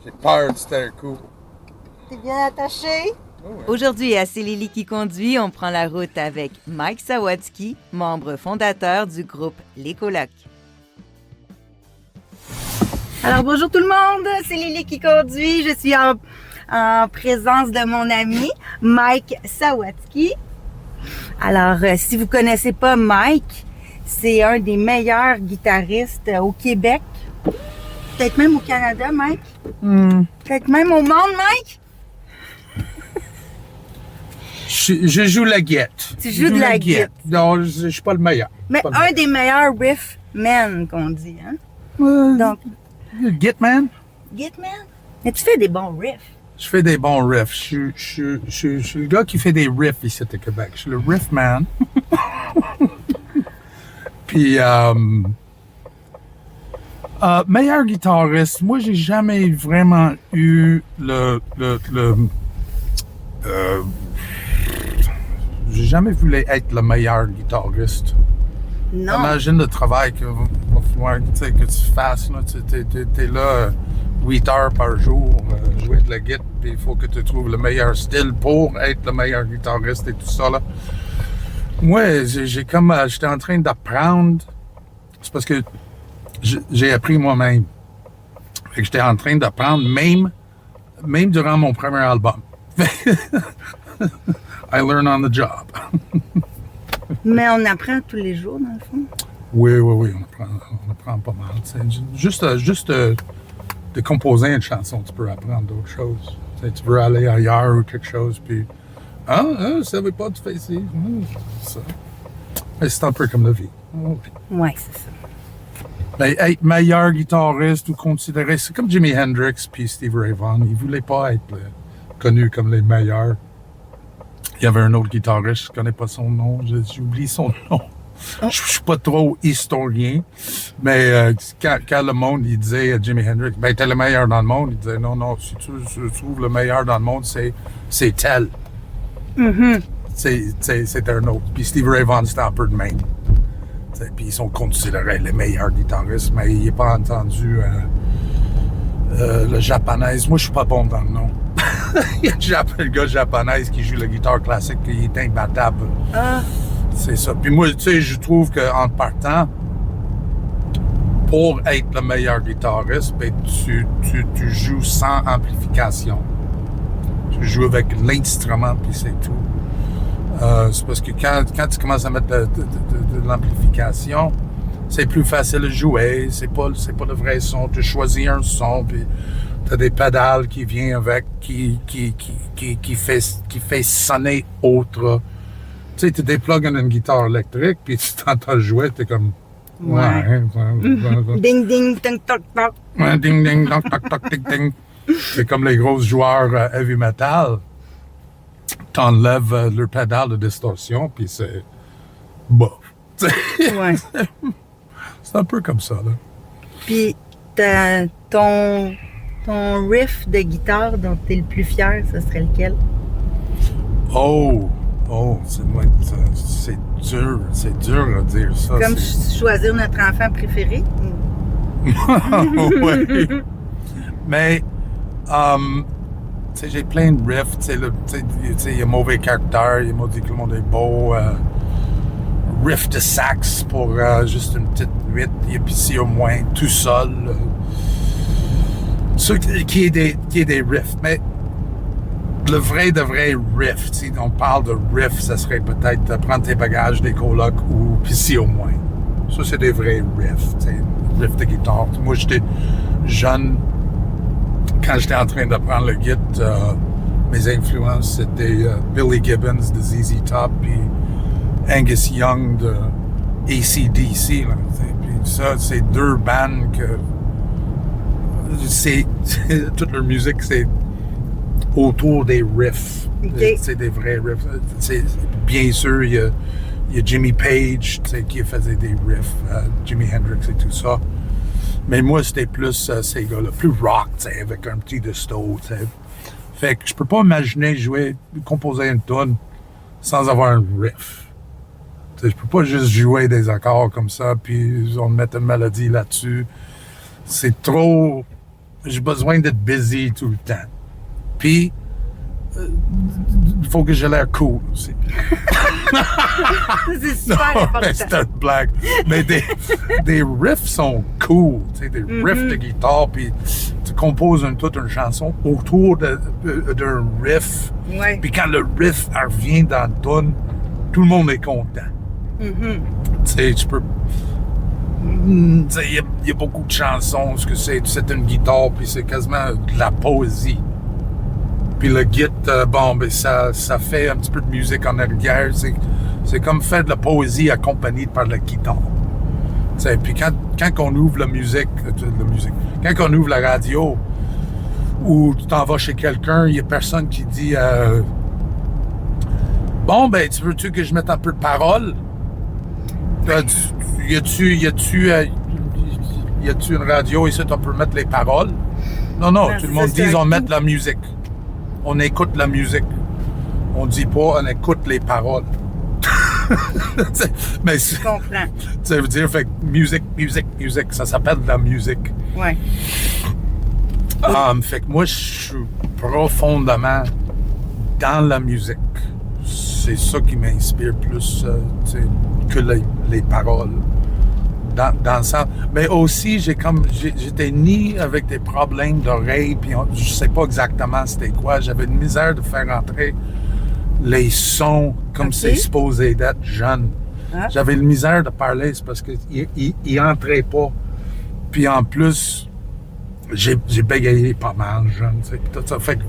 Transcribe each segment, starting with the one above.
J'ai peur du terre coup. T'es bien attaché? Oh ouais. Aujourd'hui, à C'est Lily qui conduit, on prend la route avec Mike Sawatzki, membre fondateur du groupe Les Colocs. Alors bonjour tout le monde, c'est Lily qui conduit. Je suis en présence de mon ami Mike Sawatzki. Alors, si vous connaissez pas Mike, c'est un des meilleurs guitaristes au Québec. Peut-être même au Canada, Mike. Peut-être même au monde, Mike. Je joue la guette. Tu joues de la guette. Non, je suis pas le meilleur. Mais un des meilleurs riff men qu'on dit, hein? Donc, Gitman? Gitman? Mais tu fais des bons riffs. Je fais des bons riffs. Je suis le gars qui fait des riffs ici au Québec. Je suis le riff man. Puis, meilleur guitariste, moi, j'ai jamais vraiment eu j'ai jamais voulu être le meilleur guitariste. Non. Imagine le travail que va falloir que tu fasses. Tu es là 8 heures par jour, jouer de la guitare, puis il faut que tu trouves le meilleur style pour être le meilleur guitariste et tout ça. Là. Moi, j'étais en train d'apprendre. C'est parce que j'ai appris moi-même. Fait que j'étais en train d'apprendre même durant mon premier album. I learn on the job. Mais on apprend tous les jours, dans le fond. Oui, on apprend pas mal. Juste de composer une chanson, tu peux apprendre d'autres choses. Tu veux aller ailleurs ou quelque chose, puis je savais pas, tu fais ici. Ça. Mais c'est un peu comme la vie. Oui, c'est ça. Mais être meilleur guitariste ou considéré, c'est comme Jimi Hendrix puis Stevie Ray Vaughan. Ils voulaient pas être connus comme les meilleurs. Il y avait un autre guitariste, je ne connais pas son nom, j'oublie son nom. Je ne suis pas trop historien, mais quand le monde il disait à Jimi Hendrix, ben t'es le meilleur dans le monde, il disait non, si tu trouves le meilleur dans le monde, c'est tel. Mm-hmm. C'est un autre. Puis Stevie Ray Vaughan, c'était un peu de même. Puis ils sont considérés les meilleurs guitaristes, mais il n'est pas entendu le japonais. Moi, je suis pas bon dans le nom. Il y a le gars japonais qui joue la guitare classique, il est imbattable. C'est ça. Puis moi, tu sais, je trouve qu'en partant, pour être le meilleur guitariste, ben, tu joues sans amplification. Tu joues avec l'instrument, puis c'est tout. C'est parce que quand tu commences à mettre de l'amplification, c'est plus facile à jouer. C'est pas le vrai son. Tu choisis un son, puis t'as des pédales qui viennent avec, qui fait sonner autre. Tu sais, tu déplugues une guitare électrique, puis tu t'entends jouer, t'es comme... Ouais. Ding, ding, toc, toc, toc. Ouais, ding, ding, toc, toc, toc, ding, ding. C'est comme les gros joueurs heavy metal. T'enlèves leur pédale de distorsion, puis c'est... bof. Ouais. C'est un peu comme ça, là. Puis, ton riff de guitare dont tu es le plus fier, ce serait lequel? Oh, c'est dur à dire ça. Comme choisir notre enfant préféré? Oui. Mais, tu sais, j'ai plein de riffs. Tu sais, il y a Mauvais Caractère, il y a Maudit que le monde est beau. Riff de sax pour juste une petite 8, et puis si au moins tout seul. Ça qui est des riffs. Mais le vrai riff, si on parle de riff, ça serait peut-être prendre tes bagages des colocs ou puis si au moins. Ça, c'est des vrais riffs, riffs de guitare. Moi, j'étais jeune, quand j'étais en train d'apprendre le guitare, mes influences, c'était Billy Gibbons de ZZ Top, puis Angus Young de AC/DC. Là, puis ça, c'est deux bands que toute leur musique, c'est autour des riffs. Okay. C'est des vrais riffs. Bien sûr, il y a Jimmy Page qui faisait des riffs, Jimi Hendrix et tout ça. Mais moi, c'était plus ces gars-là, plus rock, avec un petit disto. Fait que je peux pas imaginer composer une tune sans avoir un riff. Je peux pas juste jouer des accords comme ça, puis on met une mélodie là-dessus. C'est trop j'ai besoin d'être busy tout le temps. Puis, il faut que j'ai l'air cool aussi. C'est super Non, important. mais c'est une blague. Mais des riffs sont cool. Tu sais, des riffs de guitare, puis tu composes toute une chanson autour d'un riff. Ouais. Puis quand le riff revient dans le tune, tout le monde est content. Tu sais, tu peux... Il y a beaucoup de chansons, parce que c'est une guitare, puis c'est quasiment de la poésie. Puis le git, ça fait un petit peu de musique en arrière. C'est comme faire de la poésie accompagnée par la guitare. T'sais, puis quand on ouvre la musique, quand on ouvre la radio, ou tu t'en vas chez quelqu'un, il n'y a personne qui dit bon, ben, veux-tu que je mette un peu de parole? Y a-tu une radio ici, on peut mettre les paroles? Non, tout le monde dit on met de la musique. On écoute la musique. On dit pas on écoute les paroles. Mais Je comprends. Ça veut dire, fait que musique, ça s'appelle de la musique. Ouais. Fait que moi, je suis profondément dans la musique. C'est ça qui m'inspire plus que les paroles. Dans le sens. Mais aussi, j'étais né avec des problèmes d'oreille, puis je sais pas exactement c'était quoi. J'avais une misère de faire entrer les sons comme c'est supposé d'être jeune. Ah. J'avais une misère de parler, c'est parce qu'il entrait pas. Puis en plus, j'ai bégayé pas mal jeune. Puis tout ça fait que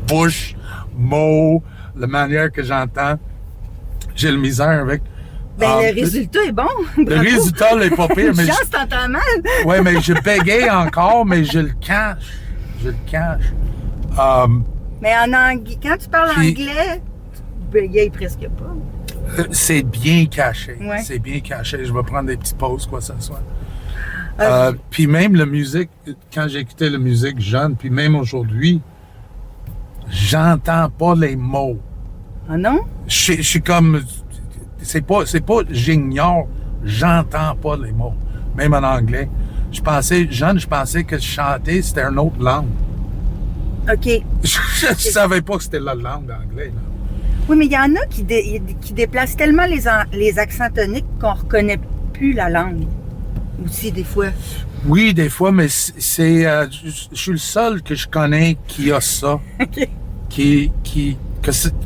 bouche, mots, la manière que j'entends, j'ai le misère avec. Le résultat est bon. Le résultat n'est pas pire. Mais chance, t'entends mal. Oui, mais je bégaye encore, mais je le cache. Mais quand tu parles anglais, tu bégayes presque pas. C'est bien caché. Ouais. C'est bien caché. Je vais prendre des petites pauses, quoi que ce soit. Puis même la musique, quand j'écoutais la musique jeune, puis même aujourd'hui, j'entends pas les mots. Ah non? Je suis comme... C'est pas j'ignore, j'entends pas les mots. Même en anglais. Je pensais que chanter, c'était une autre langue. OK. Je savais pas que c'était la langue anglais. Là. Oui, mais il y en a qui déplacent tellement les accents toniques qu'on reconnaît plus la langue. Aussi, des fois. Oui, des fois, mais je suis le seul que je connais qui a ça. OK.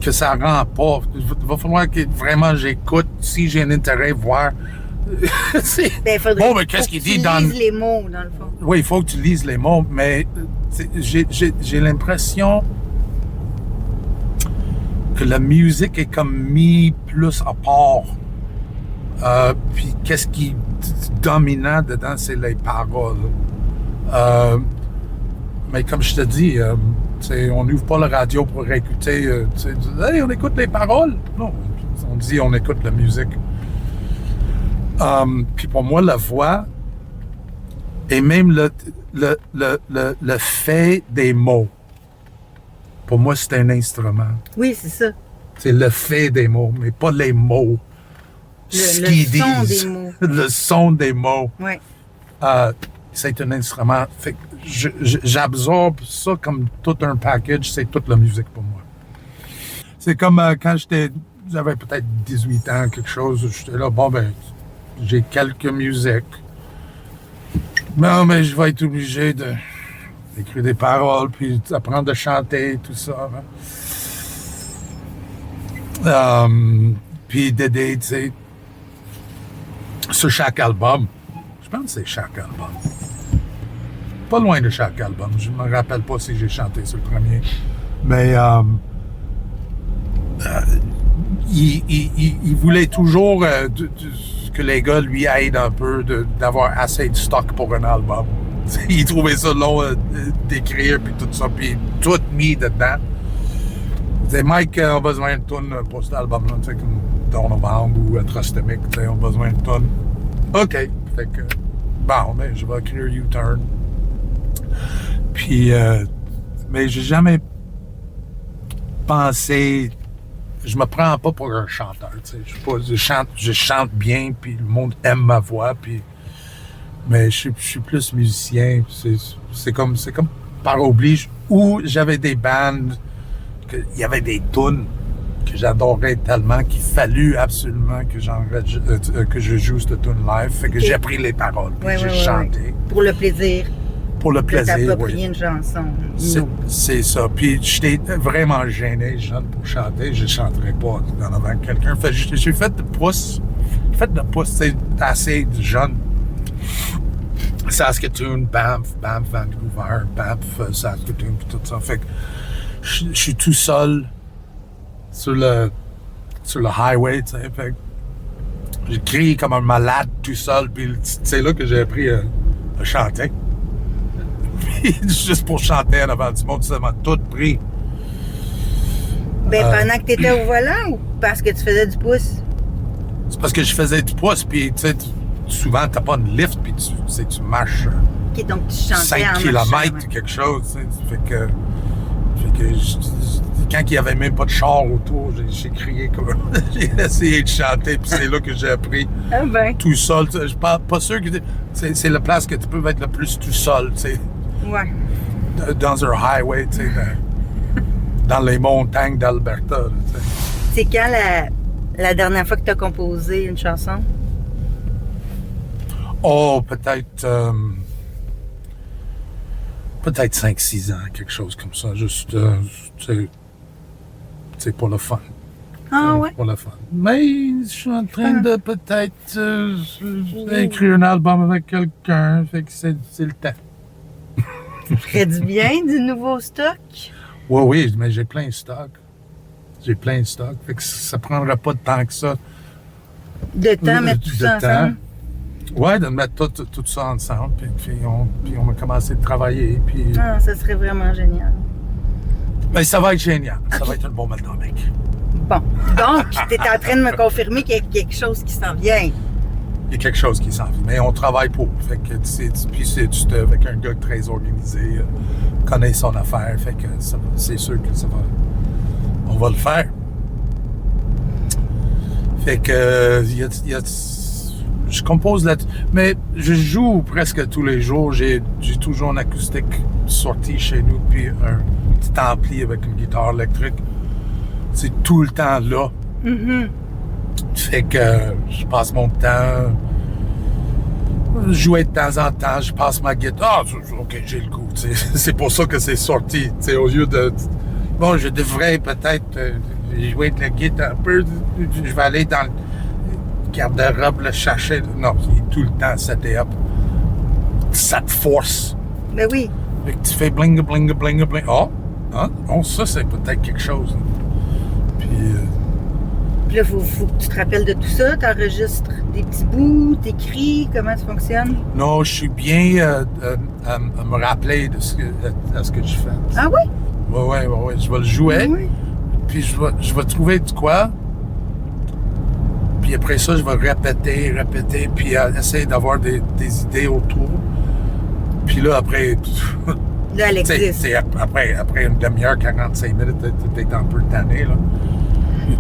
Que ça rend pas. Il va falloir que vraiment j'écoute si j'ai un intérêt voir. Mais qu'est-ce qu'il dit tu dans... lises les mots, dans le fond. Oui, il faut que tu lises les mots, mais j'ai l'impression que la musique est comme mis plus à part. Puis qu'est-ce qui est dominant dedans, c'est les paroles. Mais comme je te dis, on n'ouvre pas la radio pour écouter, hey, on écoute les paroles. Non, on dit on écoute la musique. Puis pour moi, la voix et même le fait des mots, pour moi, c'est un instrument. Oui, c'est ça. C'est le fait des mots, mais pas les mots. Ce qu'ils disent. Des mots. Le son des mots. Oui. C'est un instrument. Fait que j'absorbe ça comme tout un package, c'est toute la musique pour moi. C'est comme quand j'avais peut-être 18 ans, quelque chose, j'étais là, j'ai quelques musiques. Non, mais je vais être obligé d'écrire des paroles, puis apprendre à chanter, tout ça. Puis d'aider, tu sais, sur chaque album. Je pense que c'est chaque album. Pas loin de chaque album. Je ne me rappelle pas si j'ai chanté sur le premier. Mais il voulait toujours que les gars lui aident un peu, d'avoir assez de stock pour un album. Il trouvait ça long d'écrire, puis tout ça, puis tout mis dedans. Il disait, Mike, on a besoin de tonnes pour cet album-là, tu sais, comme Don Novembre ou Atrostemic, tu sais, on a besoin de tonnes. OK. Fait que, ben, je vais écrire U-Turn. Puis, mais j'ai jamais pensé, je me prends pas pour un chanteur, tu sais. Je chante bien, puis le monde aime ma voix, puis Mais je suis plus musicien. C'est comme par oblige. Ou j'avais des bands, il y avait des tunes que j'adorais tellement qu'il fallut absolument que je joue cette tune live. Fait que j'ai appris les paroles, puis j'ai chanté. Pour le plaisir. Pour le plaisir, oui. T'approprier une chanson. C'est ça. Puis j'étais vraiment gêné, jeune, pour chanter. Je ne chanterais pas en avant de quelqu'un. J'ai fait de pouce. C'est assez jeune. Saskatoon, Banff, Vancouver, Banff, Saskatoon, puis tout ça. Fait que je suis tout seul sur le highway, tu sais. Fait que j'ai crié comme un malade tout seul, puis c'est là que j'ai appris à chanter. Puis juste pour chanter en avant du monde, ça m'a tout pris. Ben, pendant que tu étais au volant ou parce que tu faisais du pouce? C'est parce que je faisais du pouce, puis tu sais, souvent, t'as pas une lift, puis tu marches OK, donc tu chantais 5 kilomètres ou quelque chose. Fait que quand il n'y avait même pas de char autour, j'ai crié comme j'ai essayé de chanter, puis c'est là que j'ai appris tout seul. Je suis pas sûr que c'est la place que tu peux être le plus tout seul, tu sais. Ouais. Dans un highway, tu sais, dans les montagnes d'Alberta. C'est quand la dernière fois que tu as composé une chanson? Oh, peut-être 5-6 ans, quelque chose comme ça. Juste, c'est pour le fun. Ah ouais? Pour le fun. Mais je suis en train de peut-être écrire un album avec quelqu'un, fait que c'est le temps. Ça ferait du bien, du nouveau stock? Oui, mais j'ai plein de stock. Fait que ça prendra pas de temps que ça. De temps, mettre tout ça ensemble? Oui, de mettre tout ça ensemble, puis on va commencer de travailler. Puis... Ah, ça serait vraiment génial. Mais ça va être génial. Okay. Ça va être un bon matin, mec. Bon. Donc, tu es en train de me confirmer qu'il y a quelque chose qui s'en vient. Il y a quelque chose qui s'en vient. Mais on travaille pour. Fait que puis c'est avec un gars très organisé, connaît son affaire. Fait que c'est sûr que on va le faire. Fait que je compose là, mais je joue presque tous les jours. J'ai toujours une acoustique sortie chez nous, puis un petit ampli avec une guitare électrique. C'est tout le temps là. Mm-hmm. Fait que je passe mon temps jouer de temps en temps. Je passe ma guitare. OK, j'ai le goût. C'est pour ça que c'est sorti. Au lieu de... Bon, je devrais peut-être jouer de la guitare un peu. Je vais aller dans le garde-robe, le chercher. Non, il est tout le temps seté up. Ça te force. Ben oui. Fait que tu fais bling, bling, bling, bling. Oh, ça, c'est peut-être quelque chose. Puis là, faut que tu te rappelles de tout ça. Tu enregistres des petits bouts, t'écris, comment ça fonctionne? Non, je suis bien à me rappeler de ce que je fais. Ah oui? Oui. Je vais le jouer. Oui. Puis je vais trouver de quoi. Puis après ça, je vais répéter, puis essayer d'avoir des idées autour. Puis là, après... Là, elle existe. Après une demi-heure, 45 minutes, t'es un peu tanné, là.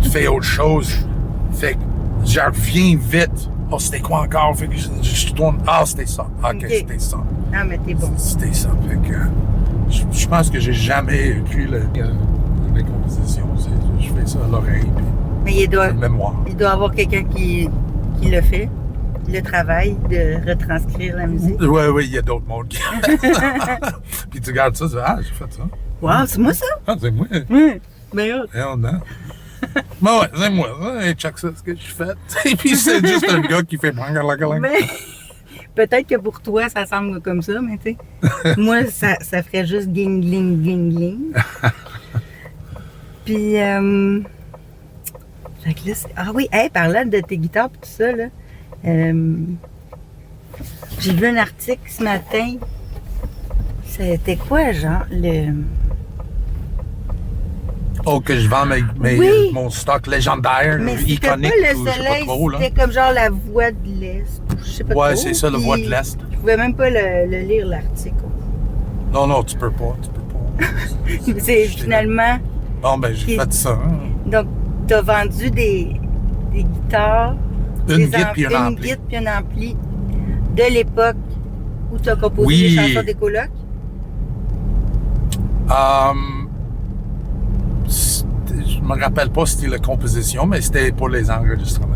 Tu fais autre chose. Fait que je reviens vite. Oh, c'était quoi encore? Fait que je tourne. Ah, c'était ça. OK, c'était ça. Ah, mais t'es bon. C'était ça. Fait que je pense que j'ai jamais écrit les compositions. Je fais ça à l'oreille. Mais il doit y avoir quelqu'un qui le fait, le travail de retranscrire la musique. Oui, il y a d'autres mondes qui Puis tu regardes ça, tu dis, j'ai fait ça. Wow, c'est moi ça? Ah, c'est moi. Oui. Mais non. Ben ouais, c'est moi. Hey, check ça, ce que je fais. Et puis c'est juste un gars qui fait mais peut-être que pour toi, ça semble comme ça, mais tu sais, moi, ça ferait juste ging, gling, gling, gling. Puis, fait que là, ah oui, parlant de tes guitares et tout ça, là, j'ai vu un article ce matin. C'était quoi, genre, Oh, que je vends mon stock légendaire, mais iconique. Mais c'était pas le soleil, c'était comme genre la voix de l'Est. Je sais pas trop. Ouais, c'est ça, la voix de l'Est. Je pouvais même pas le lire, l'article. Non, tu peux pas. C'est finalement... Bon, ben, j'ai fait ça. Hein. Donc, t'as vendu des guitares. Une guitare puis un ampli. Une guitare puis un ampli de l'époque Ou tu as composé Oui. des chansons des colocs? Je me rappelle pas c'était la composition, mais c'était pour les enregistrements.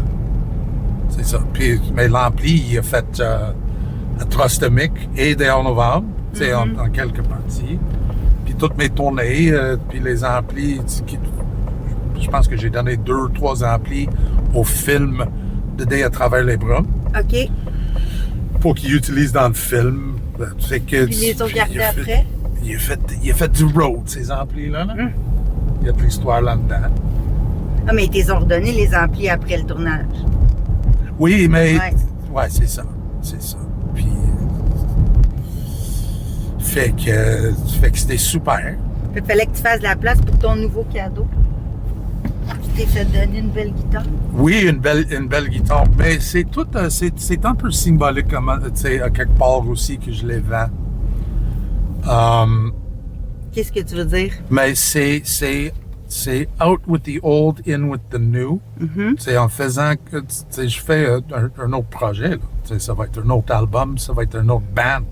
C'est ça. Puis, mais l'ampli, il a fait Atrostomic et Des Novembre, en quelques parties. Puis toutes mes tournées, puis les amplis, je pense que j'ai donné 2-3 amplis au film de Day à travers les brumes. OK. Pour qu'ils utilisent dans le film. Fait que, Puis les ont gardés après? Il a fait du road, ces amplis-là. Là. Il y a de l'histoire là-dedans. Ah, mais ils t'ont redonné les amplis après le tournage. Oui, mais... Ouais. Ouais, c'est ça. C'est ça. Puis... Fait que c'était super. Il fallait que tu fasses de la place pour ton nouveau cadeau. Tu t'es fait donner une belle guitare. Oui, une belle guitare. Mais c'est tout... c'est un peu symbolique, tu sais, à quelque part aussi, que je les vends. Qu'est-ce que tu veux dire? Mais c'est out with the old, in with the new. C'est en faisant que je fais un autre projet. Là. Ça va être un autre album, ça va être un autre band.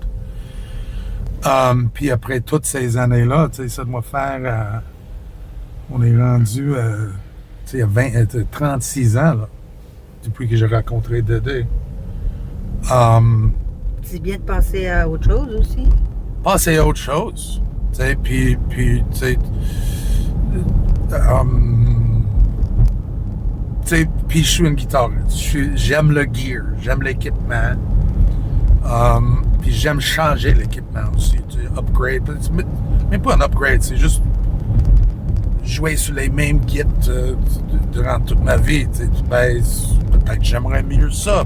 Puis après toutes ces années-là, ça doit faire... on est rendu à 36 ans là, depuis que j'ai rencontré Dédé. C'est bien de passer à autre chose aussi. Passer à autre chose. Puis tu sais... puis je suis une guitariste. J'aime le gear, j'aime l'équipement. Puis j'aime changer l'équipement aussi, upgrade. Mais pas un upgrade, c'est juste jouer sur les mêmes kits durant toute ma vie. Tu baises, peut-être j'aimerais mieux ça.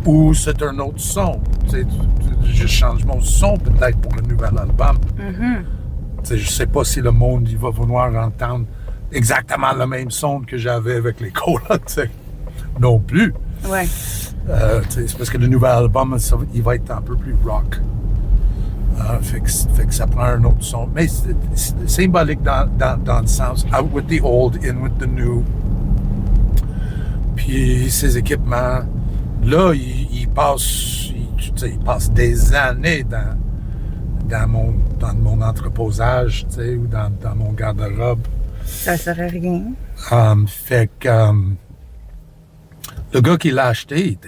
Ou c'est un autre son. Je change mon son peut-être pour le nouvel album. Je sais pas si le monde il va vouloir entendre exactement le même son que j'avais avec les colocs, non plus. Ouais. C'est parce que le nouvel album, il va être un peu plus rock. Fait que ça prend un autre son. Mais c'est symbolique dans le sens out with the old, in with the new. Puis ces équipements, là, ils passent des années dans mon entreposage, ou dans mon garde-robe. Ça sert à rien. Fait que le gars qui l'a acheté,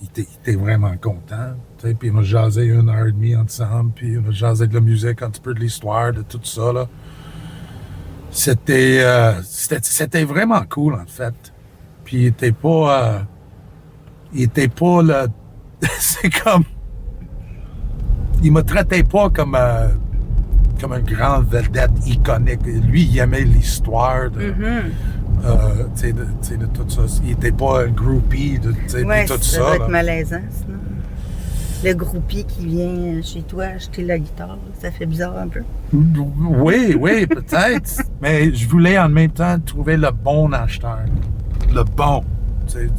il était vraiment content. Puis on a jasé 1h30 ensemble, puis on a jasé de la musique, un petit peu de l'histoire, de tout ça. Là. C'était vraiment cool, en fait. Puis il était pas le... c'est comme... Il me traitait pas comme un grand vedette iconique. Lui, il aimait l'histoire de tout ça. Il était pas un groupie de tout ça. Ça doit être là. malaisant, sinon. Le groupie qui vient chez toi acheter la guitare, ça fait bizarre un peu. Oui, peut-être. Mais je voulais en même temps trouver le bon acheteur. Le bon.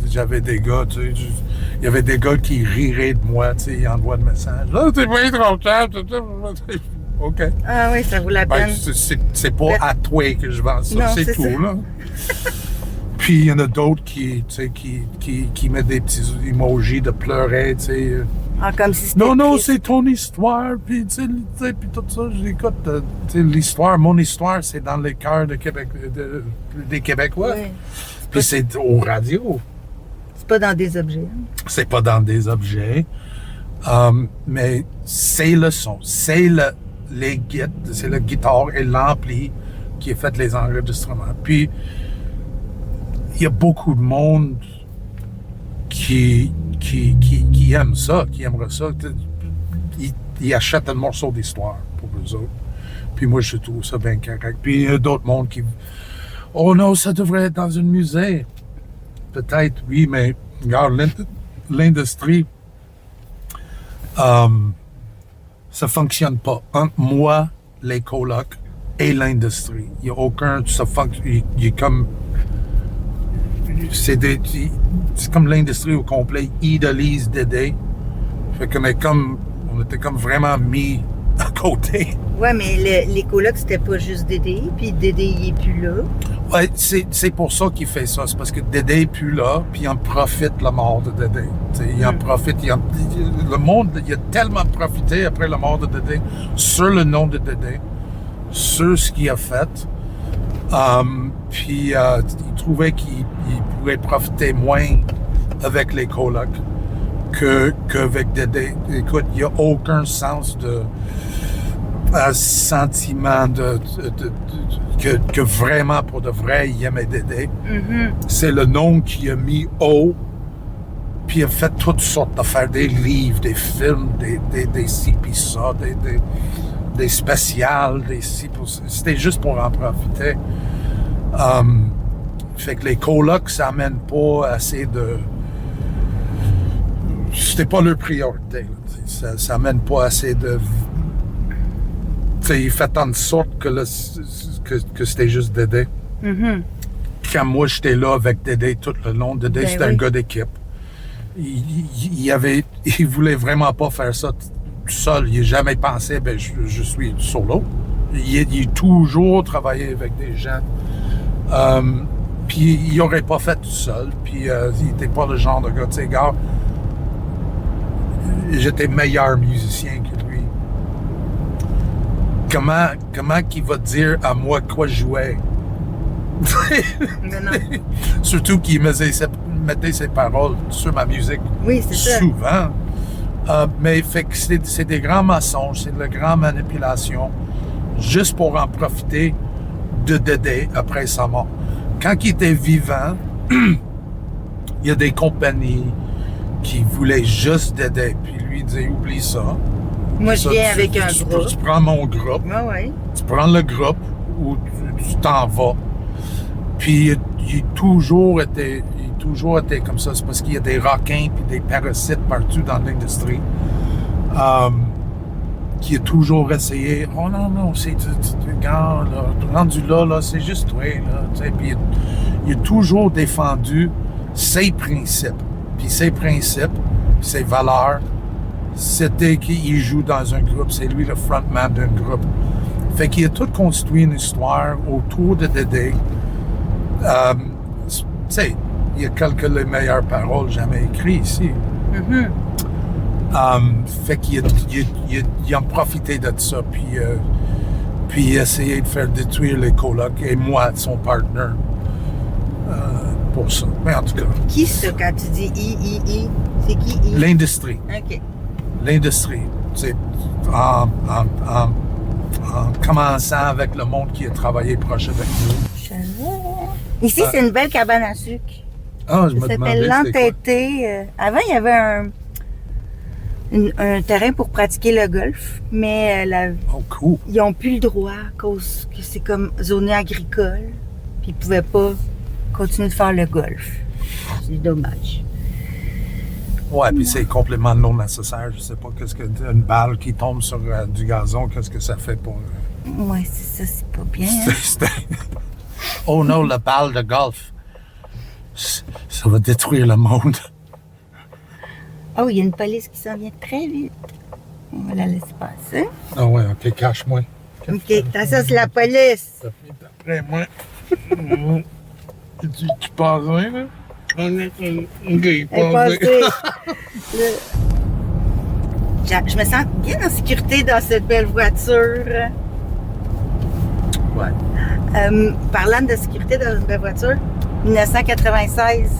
J'avais des gars, il y avait des gars qui riraient de moi, ils envoient des messages. Là, t'es bien trop cher, OK. Ah oui, ça vaut la peine. C'est pas à toi que je vends ça, Non, c'est tout, ça. là. Puis il y en a d'autres qui mettent des petits emojis de pleurer, Ah, comme si c'était Non, triste. c'est ton histoire, puis puis tout ça. J'écoute, l'histoire, mon histoire, c'est dans les cœurs des Québécois. Ouais. Puis c'est aux radios. C'est pas dans des objets. C'est pas dans des objets. Mais c'est le son. C'est les guides, c'est la guitare et l'ampli qui a fait les enregistrements. Puis, il y a beaucoup de monde qui aime ça, qui aimerait ça. Ils achètent un morceau d'histoire pour eux autres. Puis moi, je trouve ça bien correct. Puis il y a d'autres mondes qui... Oh non, ça devrait être dans un musée. Peut-être, oui, mais regarde, l'industrie, ça fonctionne pas. Entre moi, les colocs et l'industrie. Il n'y a aucun... Il est comme... C'est comme l'industrie au complet. idolise Dédé. Fait qu'on on était comme vraiment mis à côté. Ouais, mais les colocs, c'était pas juste Dédé, puis Dédé, il est plus là. Ouais, c'est pour ça qu'il fait ça. C'est parce que Dédé est plus là, puis il en profite la mort de Dédé. Il en profite. Le monde, il y a tellement de profité après la mort de Dédé sur le nom de Dédé, sur ce qu'il a fait. Puis il trouvait qu'il pourrait profiter moins avec les colocs qu'avec Dédé. Écoute, il n'y a aucun sens de sentiment que vraiment, pour de vrai, il aimait Dédé. Mhm. C'est le nom qu'il a mis haut, puis il a fait toutes sortes d'affaires, des livres, des films, des ci pis ça, des spéciales, des ci pour ça. C'était juste pour en profiter. Fait que les colocs, ça amène pas assez de... C'était pas leur priorité. Là. Ça amène pas assez de... T'sais, il fait en sorte que c'était juste Dédé. Mhm. Quand moi, j'étais là avec Dédé tout le long, Dédé, Ben c'était un gars d'équipe. Il voulait vraiment pas faire ça tout seul. Il n'a jamais pensé, ben, je suis solo. Il a toujours travaillé avec des gens. Puis il n'aurait pas fait tout seul. Puis il n'était pas le genre de gars, tu sais, gars, j'étais meilleur musicien que lui. Comment qu'il va dire à moi quoi jouer? Mais non. Surtout qu'il mettait ses paroles sur ma musique Oui, c'est ça. souvent. Mais fait que c'est des grands mensonges, c'est de la grande manipulation, juste pour en profiter de Dédé après sa mort. Quand il était vivant, il y a des compagnies qui voulaient juste Dédé, puis lui disait oublie ça. Moi, je Ça, viens avec un groupe. Tu prends mon groupe, Ah oui. tu prends le groupe où tu t'en vas. Puis il a toujours été comme ça. C'est parce qu'il y a des requins puis des parasites partout dans l'industrie qui a toujours essayé. Oh non, c'est gars, là, rendu là, c'est juste toi. Là, puis il a toujours défendu ses principes. Puis ses principes, ses valeurs, c'était qu'il joue dans un groupe. C'est lui le frontman d'un groupe. Fait qu'il a tout construit une histoire autour de Dédé. Tu sais, il y a quelques des meilleures paroles jamais écrites ici. Mhm. Fait qu'il a profité de ça, puis il a essayé de faire détruire les colocs et moi, son partner, pour ça. Mais en tout cas. Qui ça quand tu dis I? C'est qui I? L'industrie. OK. L'industrie. C'est en commençant avec le monde qui a travaillé proche avec nous. Je savais. Ici, c'est une belle cabane à sucre. Ah, je Ça me demandais s'appelle c'était quoi. l'Entêté. Avant, il y avait un terrain pour pratiquer le golf, mais Oh, cool. ils n'ont plus le droit à cause que c'est comme zoné agricole. Puis ils ne pouvaient pas continuer de faire le golf. C'est dommage. Ouais, puis c'est complètement non nécessaire. Je sais pas qu'est-ce que une balle qui tombe sur du gazon, qu'est-ce que ça fait pour. Ouais, c'est ça, c'est pas bien. Hein? Oh non, la balle de golf. Ça va détruire le monde. Oh, il y a une police qui s'en vient très vite. On va la laisser passer. Ah ouais, ok, cache-moi. OK, attention, c'est la police. Ça fait après moi. Tu passes loin, là? Ok, il Elle est passe. passée. Je me sens bien en sécurité dans cette belle voiture. Ouais. Parlant de sécurité dans une belle voiture, 1996.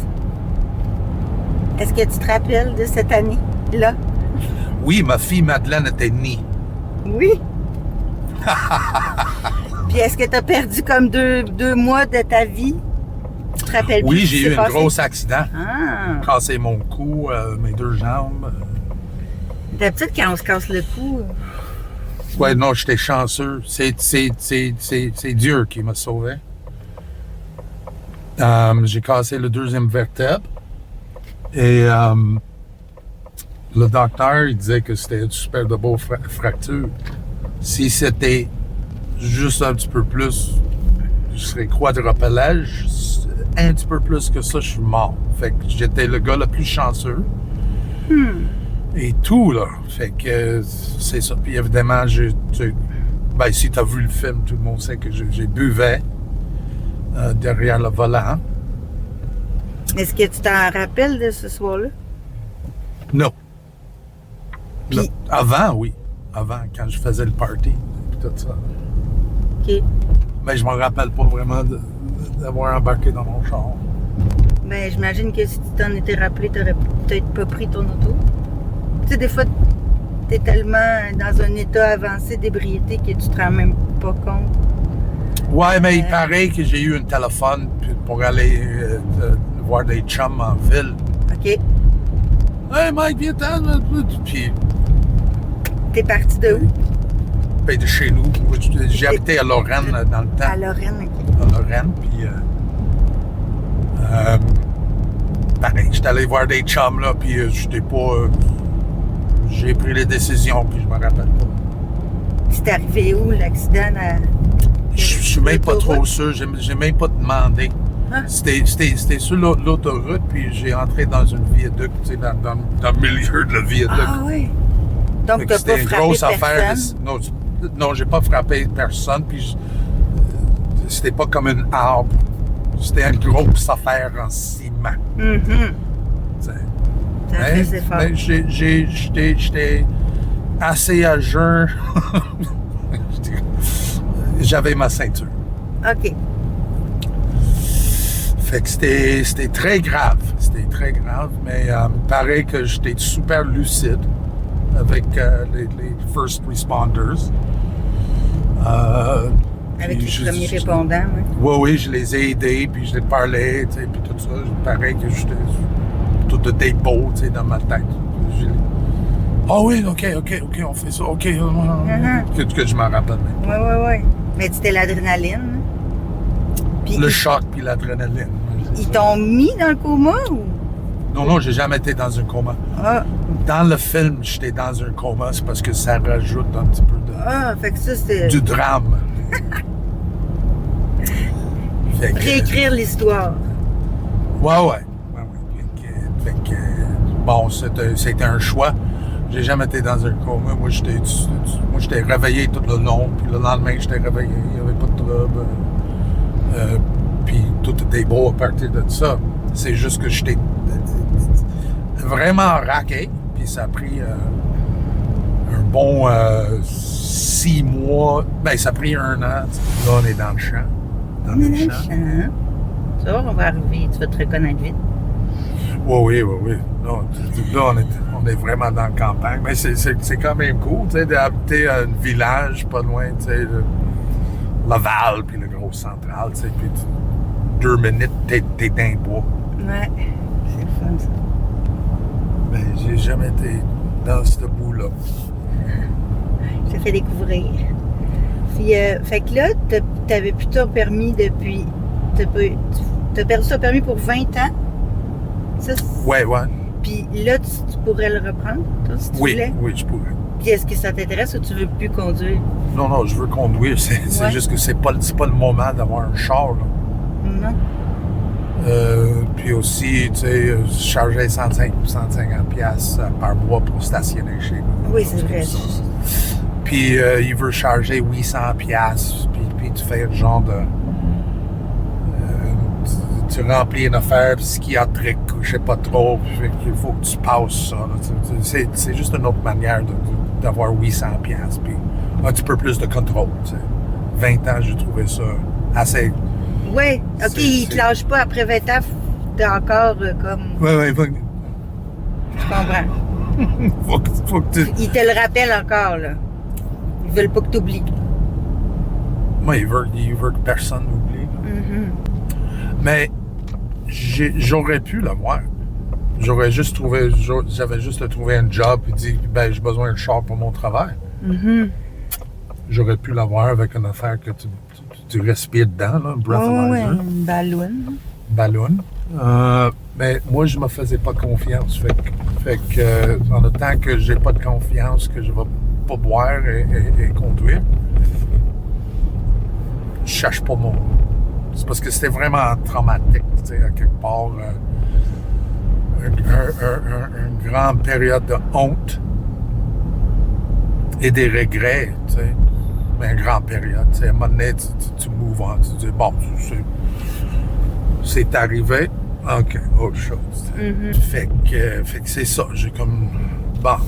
Est-ce que tu te rappelles de cette année-là? Oui, ma fille Madeleine était née. Oui. Puis est-ce que tu as perdu comme deux mois de ta vie? Tu te rappelles plus? Oui, ce qui j'ai s'est eu un passé? gros accident. Ah! Cassé mon cou, mes deux jambes. D'habitude, quand on se casse le cou, Ouais, non, j'étais chanceux. C'est Dieu qui m'a sauvé. J'ai cassé le deuxième vertèbre. Et le docteur, il disait que c'était une super de beau fracture. Si c'était juste un petit peu plus, je serais quadriplégique. Un petit peu plus que ça, je suis mort. Fait que j'étais le gars le plus chanceux. Et tout, là. Fait que c'est ça. Puis évidemment, ben, si tu as vu le film, tout le monde sait que j'ai buvé derrière le volant. est-ce que tu t'en rappelles de ce soir-là? Non. Puis, Avant, oui. Avant, quand je faisais le party, puis tout ça. OK. Mais je me rappelle pas vraiment d'avoir embarqué dans mon char. Ben, j'imagine que si tu t'en étais rappelé, t'aurais peut-être pas pris ton auto. Tu sais, des fois, t'es tellement dans un état avancé d'ébriété que tu te rends même pas compte. Ouais, mais il paraît que j'ai eu un téléphone pour aller voir des chums en ville. OK. Hey Mike, viens-t'en. Puis, T'es parti de où? ben, de chez nous. J'ai habité à Lorraine dans le temps. À Lorraine, OK. À Lorraine, puis pareil, j'étais allé voir des chums, là, puis j'étais pas... j'ai pris les décisions, puis je me rappelle pas. C'est arrivé où, l'accident? Je suis même pas trop sûr, j'ai même pas demandé. Hein? C'était sur l'autoroute, puis j'ai entré dans une viaduc, tu sais, dans le milieu de la viaduc. Ah oui. Donc, Fait que t'as pas c'était une frappé grosse personne? affaire. Non, j'ai pas frappé personne, puis c'était pas comme une arbre. C'était une grosse affaire en ciment. Mhm. Tu sais. Ça faisait fort. Mais j'étais assez à jeun. J'avais ma ceinture. OK. Fait que c'était très grave. C'était très grave, mais il paraît que j'étais super lucide avec les first responders. Avec Puis les premiers répondants, oui. Oui, je les ai aidés, puis je les parlais, tu sais, puis tout ça. Il paraît que j'étais tout était beau, tu sais, dans ma tête. Oui, OK, on fait ça, OK. Que je m'en rappelle même. Oui. Mais c'était l'adrénaline. Puis Le choc puis l'adrénaline. Ils t'ont mis dans le coma ou? Non, j'ai jamais été dans un coma. Ah, Dans le film, j'étais dans un coma, c'est parce que ça rajoute un petit peu fait que ça, c'est... du drame. Fait que, Réécrire l'histoire. Ouais. Fait que, bon, c'était un choix. J'ai jamais été dans un coma. Moi, j'étais réveillé tout le long. Puis le lendemain, j'étais réveillé. Il n'y avait pas de trouble. Puis tout était beau à partir de ça. C'est juste que j'étais vraiment raqué. Puis ça a pris un bon 6 mois. Ben, ça a pris 1 an. Là, on est dans le champ. On est dans le champ. Ça va, on va arriver. Tu vas te reconnaître vite. Oui. Non, là, on est vraiment dans la campagne. Mais c'est quand même cool, tu sais, d'habiter à un village pas loin, tu sais, de Laval, puis le gros central, tu sais, puis 2 minutes, t'es dans les bois. Ouais, c'est le fun, ça. Mais j'ai jamais été dans ce bout-là. Je te fais découvrir. Puis, fait que là, t'avais plus ton permis depuis... T'as perdu ton permis pour 20 ans? Ça, Ouais. Puis là, tu pourrais le reprendre, toi, si tu voulais? Oui, je pourrais. Puis est-ce que ça t'intéresse ou tu veux plus conduire? Non, je veux conduire. C'est juste que c'est pas le moment d'avoir un char, là. Non. Puis aussi, tu sais, je chargeais 150$ par mois pour stationner chez nous. Oui, c'est vrai. Puis il veut charger 800$, puis tu fais le genre de... tu remplis une affaire psychiatrique, ou je sais pas trop, puis il faut que tu passes ça. Là, c'est juste une autre manière d'avoir 800$, puis un petit peu plus de contrôle. Tu sais. 20 ans, j'ai trouvé ça assez... Oui, OK, il te lâche pas après 20 ans, t'es encore comme... Oui, Je comprends. faut que tu... Ils te le rappellent encore, là. Ils veulent pas que tu oublies. Moi, il veut que personne n'oublie. Mm-hmm. Mais j'aurais pu l'avoir. J'avais juste trouvé un job et dit, ben, j'ai besoin de char pour mon travail. Mm-hmm. J'aurais pu l'avoir avec une affaire que tu respires dedans, là, un breathalyzer. Oui, une Ballon. Mais moi, je me faisais pas confiance. Fait que en le temps que j'ai pas de confiance, que je vais pas boire et conduire, je cherche pas mon... C'est parce que c'était vraiment traumatique, tu sais, à quelque part. Une grande période de honte et des regrets, tu sais. Mais une grande période, tu sais. À un moment donné, tu move on, tu dis, bon, c'est arrivé, OK, autre chose. Mm-hmm. Fait que c'est ça, j'ai comme, bon,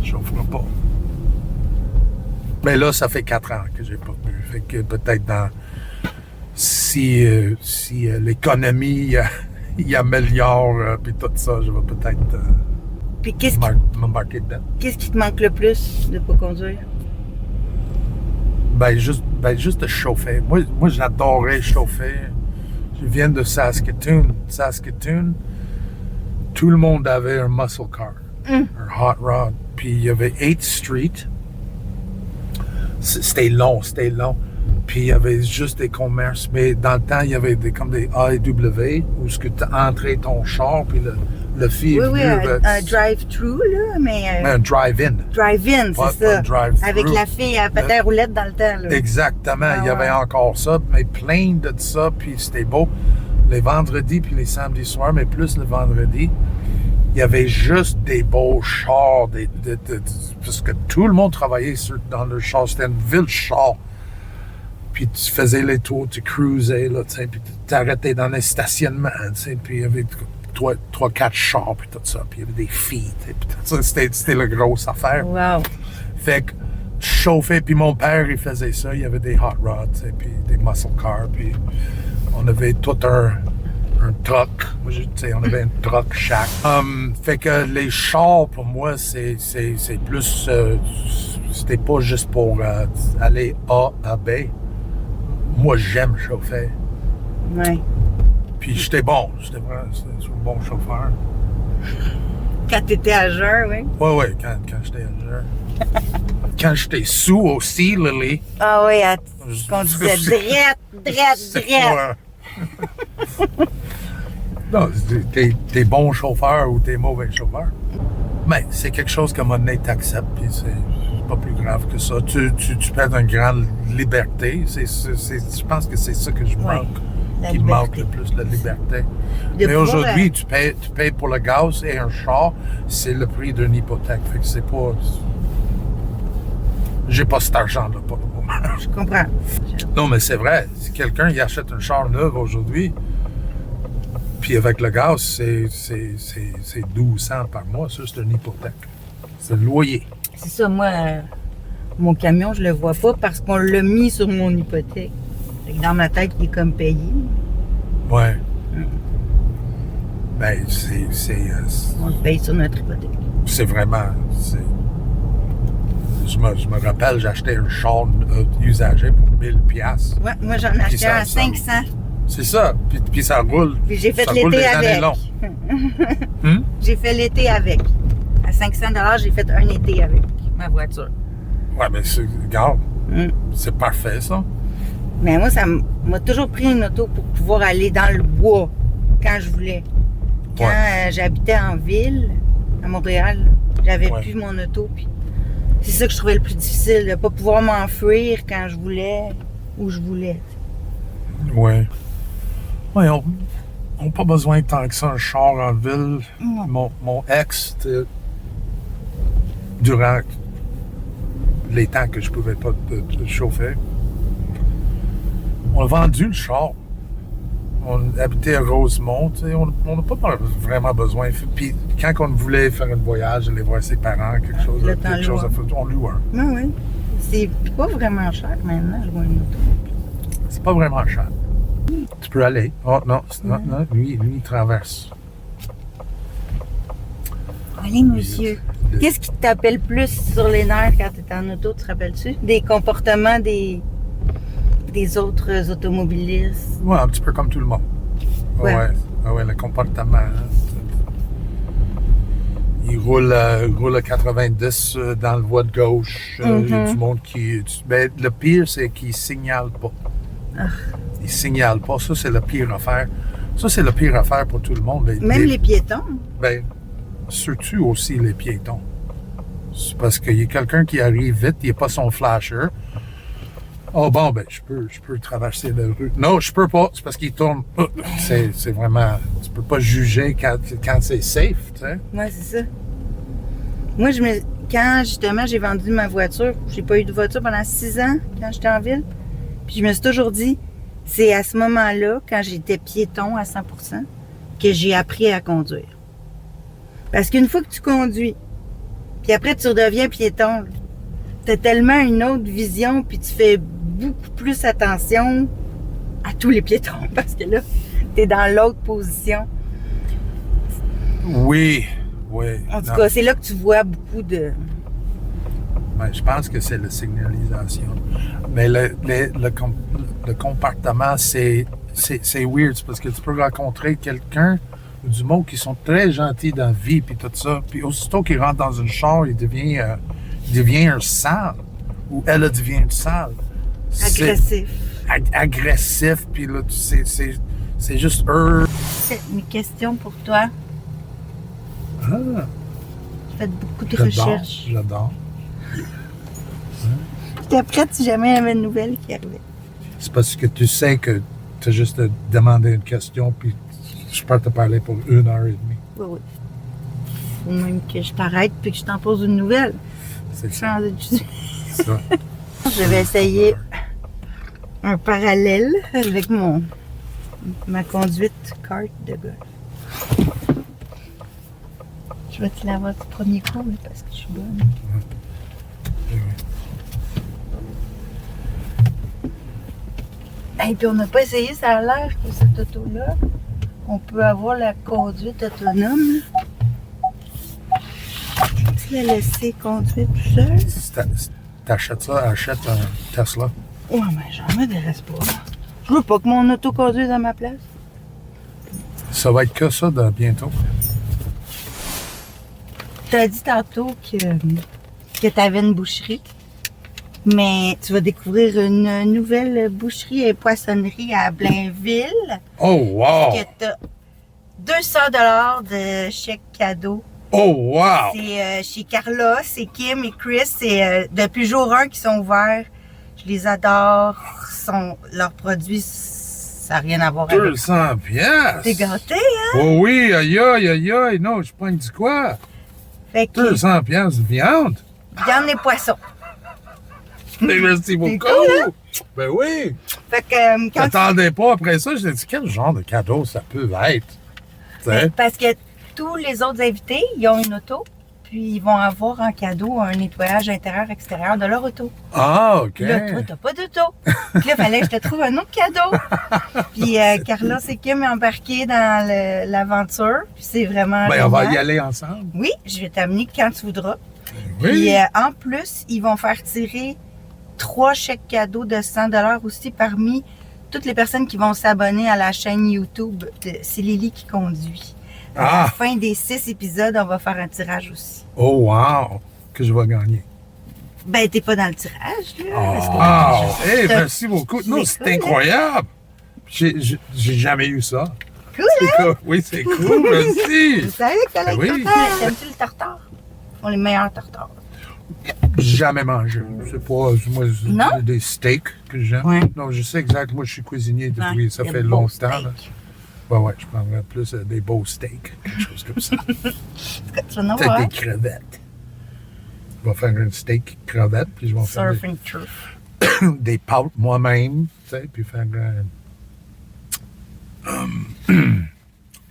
Je chaufferai pas. Mais là, ça fait 4 ans que j'ai pas bu. Fait que peut-être si l'économie il améliore puis tout ça, je vais peut-être Puis qu'est-ce m'embarquer dedans. qui te manque le plus de pas conduire? Juste de chauffer. Moi j'adorais chauffer. Je viens de Saskatoon. Tout le monde avait un muscle car, un hot rod. Puis il y avait 8th Street. C'était long. Puis il y avait juste des commerces. Mais dans le temps, il y avait comme des AEW où tu entrais ton char, puis le fil est Oui, venu un drive-thru, là, mais... un drive-in. Drive-in, Pas c'est ça. un drive-thru. Avec la fille à patin roulette dans le temps, là. Exactement. Ah, il y avait encore ça, mais plein de ça, puis c'était beau. Les vendredis puis les samedis soirs, mais plus le vendredi, il y avait juste des beaux chars, parce que tout le monde travaillait dans le char. C'était une ville char. Puis tu faisais les tours, tu cruisais, là, tu sais, puis tu t'arrêtais dans les stationnements, tu sais, puis il y avait 3-4 chars, puis tout ça, puis il y avait des filles, tu sais, puis tout ça, c'était la grosse affaire. Wow. Fait que je chauffais, puis mon père, il faisait ça, il y avait des hot rods, tu sais, puis des muscle cars, puis on avait tout un truck, tu sais, on avait un truck chaque. Fait que les chars, pour moi, c'est plus, c'était pas juste pour aller A à B. Moi, j'aime chauffer. Ouais. Puis j'étais bon. J'étais un bon chauffeur. Quand t'étais à jeun, oui. Ouais, quand j'étais à jeun. Quand j'étais sous aussi, Lily. Ah oui, qu'on disait drette. Non, t'es bon chauffeur ou t'es mauvais chauffeur. Mais c'est quelque chose que mon nez t'accepte, puis c'est pas plus grave que ça. Tu perds une grande liberté. Je pense que c'est ça que je manque. Qui me manque le plus, la liberté. Mais aujourd'hui, tu payes pour le gaz et un char, c'est le prix d'une hypothèque. Fait que c'est pas... J'ai pas cet argent-là pour le moment. Je comprends. Non, mais c'est vrai. Si quelqu'un il achète un char neuf aujourd'hui, puis avec le gaz, c'est 1200 par mois. Ça, c'est une hypothèque. C'est le loyer. C'est ça, moi, mon camion, je le vois pas parce qu'on l'a mis sur mon hypothèque. Fait que dans ma tête, il est comme payé. Ouais. Ben, on le paye sur notre hypothèque. C'est vraiment... Je me rappelle, j'ai acheté un char usagé pour 1000$. Ouais, moi, j'en ai acheté un à 500. C'est ça. Puis ça roule. Puis j'ai fait ça roule l'été des avec. années longues. J'ai fait l'été avec. À 500$, j'ai fait un été avec ma voiture. Ouais, mais regarde, c'est parfait, ça. Mais moi, ça m'a toujours pris une auto pour pouvoir aller dans le bois quand je voulais. Quand j'habitais en ville, à Montréal, j'avais plus mon auto. Puis c'est ça que je trouvais le plus difficile, de ne pas pouvoir m'enfuir quand je voulais, où je voulais. Oui. Oui, on n'a pas besoin tant que ça, un char en ville. Mon ex, durant les temps que je pouvais pas chauffer, on a vendu le char. On habitait à Rosemont, on n'a pas vraiment besoin. Puis quand on voulait faire un voyage, aller voir ses parents, quelque chose à faire, on loue un. Ah oui. C'est pas vraiment cher maintenant, je vois une auto. C'est pas vraiment cher. Tu peux aller. Oh non, lui, il traverse. Allez, monsieur. Qu'est-ce qui t'appelle plus sur les nerfs quand tu es en auto, te rappelles-tu? Des comportements des autres automobilistes? Oui, un petit peu comme tout le monde. Ouais, le comportement. Il roule à 90 dans le voie de gauche. Il y a du monde qui... Ben, le pire, c'est qu'il ne signale pas. Il ne signale pas. Ça, c'est la pire affaire. Ça, c'est la pire affaire pour tout le monde. Même les piétons? Ben, surtout aussi les piétons. C'est parce qu'il y a quelqu'un qui arrive vite, il n'y a pas son flasher. Oh bon, ben, je peux traverser la rue. Non, je peux pas. C'est parce qu'il tourne. C'est vraiment... Tu peux pas juger quand c'est safe, tu sais. Oui, c'est ça. Moi, quand, justement, j'ai vendu ma voiture, j'ai pas eu de voiture pendant 6 ans, quand j'étais en ville. Puis je me suis toujours dit, c'est à ce moment-là, quand j'étais piéton à 100%, que j'ai appris à conduire. Parce qu'une fois que tu conduis, Puis après, tu redeviens piéton. Tu as tellement une autre vision, puis tu fais beaucoup plus attention à tous les piétons, parce que là, tu es dans l'autre position. Oui. En tout cas, c'est là que tu vois beaucoup de... Ben, je pense que c'est la signalisation. Mais le comportement, c'est weird, parce que tu peux rencontrer quelqu'un ou du monde qui sont très gentils dans la vie, puis tout ça. Puis aussitôt qu'il rentre dans une char, il devient un sale. Ou elle devient une sale. Agressif. Agressif, puis là, c'est juste eux. C'est une question pour toi. Ah, Faites beaucoup de recherches. J'adore. J'étais prête si jamais il y avait une nouvelle qui arrivait. C'est parce que tu sais que tu as juste à demander une question, puis je peux te parler pour 1h30. Oui. Faut même que je t'arrête puis que je t'en pose une nouvelle. C'est ça. Ça. Je vais essayer un parallèle avec ma conduite kart de golf. Je vais te l'avoir du premier coup, mais parce que je suis bonne. Et puis on n'a pas essayé, ça a l'air que cette auto-là, on peut avoir la conduite autonome. Tu l'as laissé conduire tout seul? Si t'achètes ça, achète un Tesla. Ouais, mais j'en m'intéresse pas. Je veux pas que mon auto conduise à ma place. Ça va être que ça de bientôt. Tu as dit tantôt que tu avais une boucherie, mais tu vas découvrir une nouvelle boucherie et poissonnerie à Blainville. Oh, wow! Que tu as 200 de chèque cadeau. Oh, wow! C'est chez Carla, c'est Kim et Chris. C'est depuis jour 1 qu'ils sont ouverts. Je les adore. Leurs produits, ça n'a rien à voir avec 200 piastres! T'es gâté, hein? Oh oui, aïe, non, je pogne du quoi? Fait que 200 piastres de viande? viande et poissons. Merci beaucoup! cool, hein? Ben oui! Fait que quand J'attendais pas après ça, j'ai dit quel genre de cadeau ça peut être? Tu sais? Parce que tous les autres invités, ils ont une auto, puis ils vont avoir en cadeau un nettoyage intérieur-extérieur de leur auto. Ah, OK. Puis là, toi, t'as pas d'auto. Puis là, il fallait que je te trouve un autre cadeau. Puis Carla et Kim est embarqué dans l'aventure. Puis c'est vraiment Ben, on va génial. y aller ensemble. Oui, je vais t'amener quand tu voudras. Oui. Puis en plus, ils vont faire tirer 3 chèques cadeaux de 100 $ aussi parmi toutes les personnes qui vont s'abonner à la chaîne YouTube de C'est Lily qui conduit. À la fin des 6 épisodes, on va faire un tirage aussi. Oh, wow! Que je vais gagner. Ben, t'es pas dans le tirage, là. Oh, hey, merci beaucoup. Non, c'est cool, incroyable. J'ai jamais eu ça. Cool, C'est cool. Oui, c'est cool, merci. Vous savez que t'allais Ben être oui. tartare. T'aimes-tu le tartare? Ils font les meilleurs tartares. Jamais mangé. C'est pas, moi, Non? des steaks que j'aime. Ouais. Non, je sais exactement. Moi, je suis cuisinier depuis, ça Des fait beaux longtemps. Là. steaks. Ouais, je prendrais plus des beaux steaks, quelque chose comme ça. Tu vas en Peut-être avoir. des crevettes. Je vais faire un steak crevette, puis je vais faire Surf and turf. des pâtes moi-même, tu sais, puis faire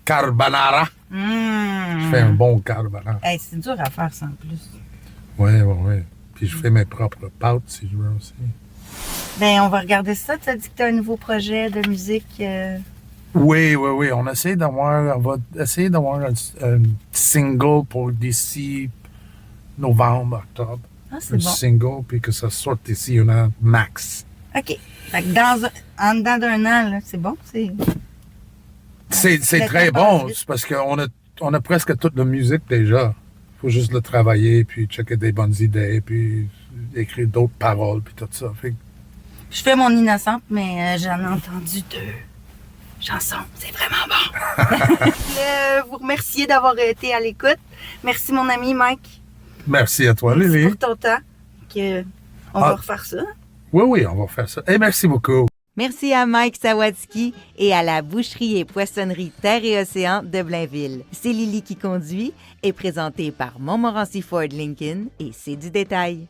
carbonara. Je fais un bon carbonara. Hey, c'est dur à faire sans plus. Ouais. Puis je fais mes propres pâtes, si je veux aussi. Ben, on va regarder ça. Tu as dit que tu as un nouveau projet de musique. Oui. On va essayer d'avoir un single pour d'ici novembre, octobre. Ah, c'est Un bon. single, puis que ça sorte d'ici un an max. OK. Fait que en dedans d'un an, là, c'est bon? C'est Le très temps passe bon, vite. c'est parce qu'on a presque toute la musique déjà. Il faut juste le travailler, puis checker des bonnes idées, puis écrire d'autres paroles, puis tout ça. Fait que Je fais mon innocente, mais j'en ai entendu 2 chansons. C'est vraiment bon. Vous remercier d'avoir été à l'écoute. Merci, mon ami Mike. merci à toi, Merci Lily. pour ton temps. On va refaire ça. Oui, on va faire ça. Et merci beaucoup. Merci à Mike Sawatsky et à la boucherie et poissonnerie Terre et Océan de Blainville. C'est Lily qui conduit est présenté par Montmorency Ford Lincoln et c'est du détail.